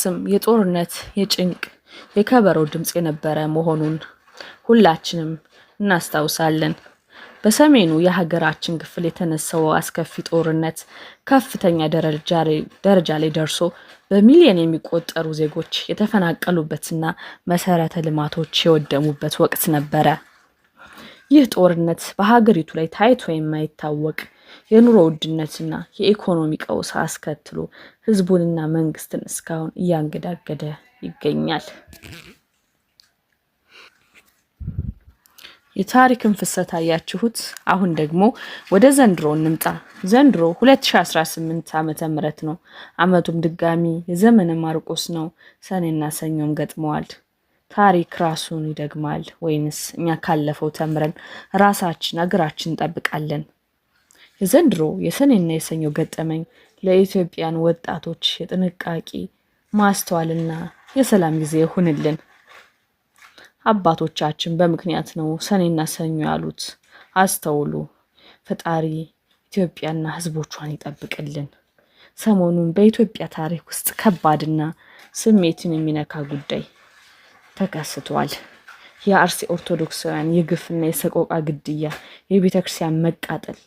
ወቅትም የጦርነት የጭንቅ የከበሮ ድምጽ የነበረ መሆኑን ሁላችንም እናስታውሳለን። በሰሜኑ የሀገራችን ክፍል የተነሳው አስከፊ ጦርነት ከፍተኛ ደረጃ ላይ ደርሶ በሚሊዮን የሚቆጠሩ ዜጎች የተፈናቀሉበትና መሰረተ ልማቶች የወደሙበት ወቅት ነበረ። ይህ ጦርነት በሀገሪቱ ላይ ታይቶ የማይታወቅ የኑሮ ውድነትና የኢኮኖሚ ቀውስ አስከትሎ ህዝቡንና መንግስትን እስካሁን እያንገዳገደ ይገኛል። የታሪክን ፍሰት አያችሁት። አሁን ደግሞ ወደ ዘንድሮ እንምጣ። ዘንድሮ 2018 ዓመተ ምህረት ነው። አመቱም ድጋሚ የዘመነ ማርቆስ ነው። ሰኔና ሰኞም ገጥመዋል። ታሪክ ራሱን ይደግማል ወይንስ እኛ ካለፈው ተምረን ራሳችን አገራችን እንጠብቃለን? የዘንድሮ የሰኔና የሰኞ ገጠመኝ ለኢትዮጵያን ወጣቶች የጥንቃቄ ማስተዋልና የሰላም ጊዜ ይሁንልን። አባቶቻችን በምክንያት ነው ሰኔና ሰኞ ያሉት። አስተውሉ። ፈጣሪ ኢትዮጵያና ህዝቦቿን ይጠብቅልን። ሰሞኑን በኢትዮጵያ ታሪክ ውስጥ ከባድና ስሜትን የሚነካ ጉዳይ ተከስቷል። የአርሲ ኦርቶዶክሳውያን የግፍና የሰቆቃ ግድያ፣ የቤተክርስቲያን መቃጠል